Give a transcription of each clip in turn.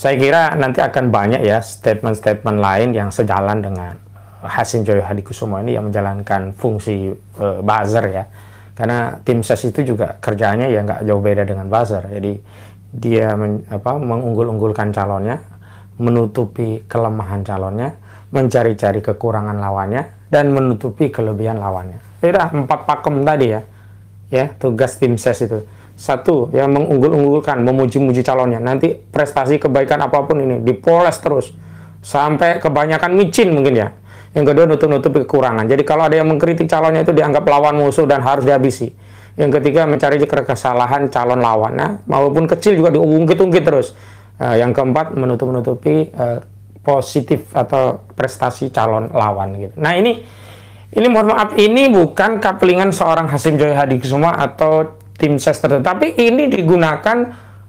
Saya kira nanti akan banyak ya statement-statement lain yang sejalan dengan Hasim Joyo Hadikusumo ini yang menjalankan fungsi buzzer ya. Karena tim ses itu juga kerjanya ya nggak jauh beda dengan buzzer. Jadi dia mengunggul-unggulkan calonnya, menutupi kelemahan calonnya, mencari-cari kekurangan lawannya, dan menutupi kelebihan lawannya. Sudah 4 pakem tadi ya tugas tim ses itu. Satu, yang mengunggul-unggulkan, memuji-muji calonnya. Nanti prestasi kebaikan apapun ini dipoles terus sampai kebanyakan micin mungkin ya. Yang kedua, nutup-nutupi kekurangan. Jadi kalau ada yang mengkritik calonnya itu dianggap lawan musuh dan harus dihabisi. Yang ketiga, mencari kesalahan calon lawan. Nah, maupun kecil juga diungkit-ungkit terus. Yang keempat, menutup-nutupi positif atau prestasi calon lawan gitu. Nah, ini mohon maaf, ini bukan kaplingan seorang Hasim Joyo Hadikusumo atau tim ses tertentu, tapi ini digunakan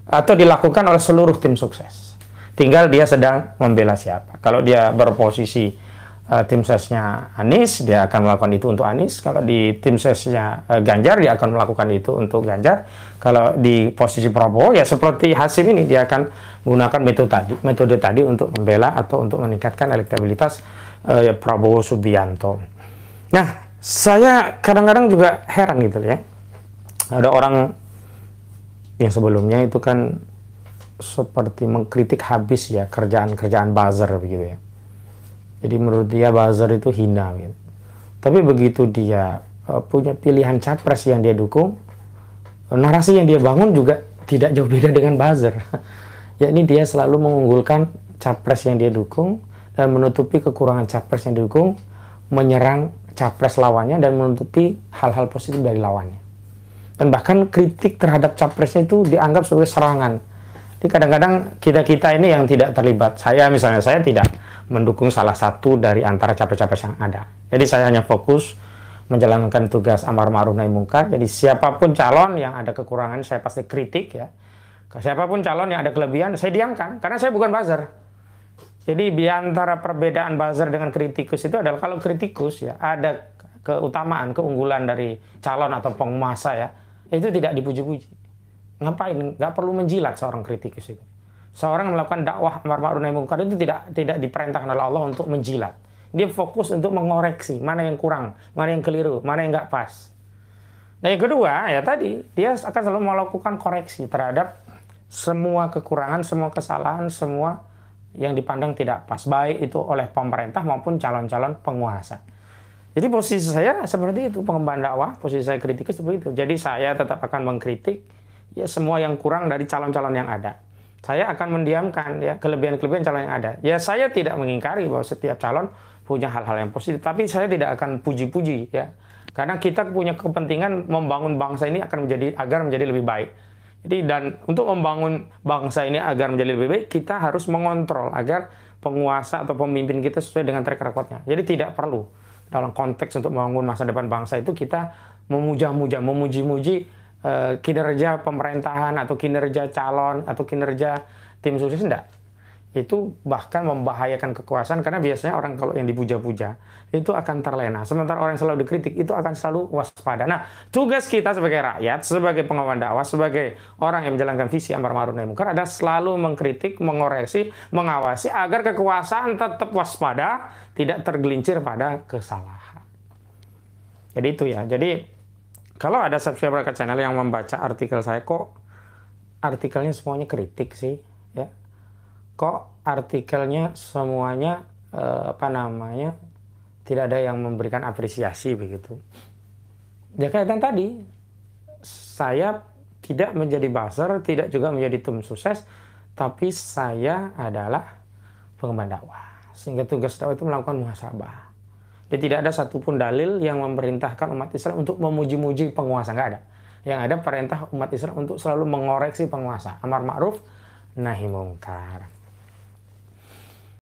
atau dilakukan oleh seluruh tim sukses. Tinggal dia sedang membela siapa. Kalau dia berposisi tim sesnya Anies, dia akan melakukan itu untuk Anies. Kalau di tim sesnya Ganjar, dia akan melakukan itu untuk Ganjar. Kalau di posisi Prabowo, ya seperti Hasim ini, dia akan menggunakan metode tadi untuk membela atau untuk meningkatkan elektabilitas Prabowo Subianto. Nah, saya kadang-kadang juga heran gitu ya. Ada orang yang sebelumnya itu kan seperti mengkritik habis ya kerjaan-kerjaan buzzer begitu ya. Jadi menurut dia buzzer itu hina gitu. Tapi begitu dia punya pilihan capres yang dia dukung, narasi yang dia bangun juga tidak jauh beda dengan buzzer. Yakni dia selalu mengunggulkan capres yang dia dukung dan menutupi kekurangan capres yang didukung, menyerang capres lawannya dan menutupi hal-hal positif dari lawannya. Dan bahkan kritik terhadap capresnya itu dianggap sebagai serangan. Jadi kadang-kadang kita ini yang tidak terlibat. Saya misalnya, saya tidak mendukung salah satu dari antara capres-capres yang ada. Jadi saya hanya fokus menjalankan tugas amar ma'ruf nahi munkar. Jadi siapapun calon yang ada kekurangan, saya pasti kritik ya. Siapapun calon yang ada kelebihan, saya diamkan. Karena saya bukan buzzer. Jadi di antara perbedaan buzzer dengan kritikus itu adalah kalau kritikus ya ada keutamaan, keunggulan dari calon atau penguasa ya, itu tidak dipuji-puji. Ngapain? Nggak perlu menjilat seorang kritikus itu. Seorang melakukan dakwah amar ma'ruf nahi munkar itu tidak diperintahkan oleh Allah untuk menjilat. Dia fokus untuk mengoreksi mana yang kurang, mana yang keliru, mana yang nggak pas. Nah yang kedua ya tadi, dia akan selalu melakukan koreksi terhadap semua kekurangan, semua kesalahan, semua yang dipandang tidak pas, baik itu oleh pemerintah maupun calon-calon penguasa. Jadi posisi saya seperti itu, pengemban dakwah, posisi saya kritikus seperti itu. Jadi saya tetap akan mengkritik ya semua yang kurang dari calon-calon yang ada. Saya akan mendiamkan ya kelebihan-kelebihan calon yang ada. Ya saya tidak mengingkari bahwa setiap calon punya hal-hal yang positif, tapi saya tidak akan puji-puji ya. Karena kita punya kepentingan membangun bangsa ini agar menjadi lebih baik. Jadi dan untuk membangun bangsa ini agar menjadi lebih baik, kita harus mengontrol agar penguasa atau pemimpin kita sesuai dengan track record-nya. Jadi tidak perlu dalam konteks untuk membangun masa depan bangsa itu kita memuja-muja, memuji-muji kinerja pemerintahan atau kinerja calon atau kinerja tim sukses, enggak. Itu bahkan membahayakan kekuasaan karena biasanya orang kalau yang dipuja-puja itu akan terlena. Sementara orang yang selalu dikritik itu akan selalu waspada. Nah, tugas kita sebagai rakyat, sebagai pengawal dakwah, sebagai orang yang menjalankan visi amar ma'ruf nahi munkar adalah selalu mengkritik, mengoreksi, mengawasi agar kekuasaan tetap waspada, tidak tergelincir pada kesalahan. Jadi itu ya. Jadi kalau ada subscriber ke channel yang membaca artikel saya, kok artikelnya semuanya kritik sih, ya? Kok artikelnya semuanya tidak ada yang memberikan apresiasi begitu? Ya kaitan tadi, saya tidak menjadi buzzer, tidak juga menjadi tim sukses, tapi saya adalah pengemban dakwah. Sehingga tugas dakwah itu melakukan muhasabah. Jadi tidak ada satupun dalil yang memerintahkan umat Islam untuk memuji-muji penguasa, nggak ada. Yang ada perintah umat Islam untuk selalu mengoreksi penguasa, amar ma'ruf nahi munkar.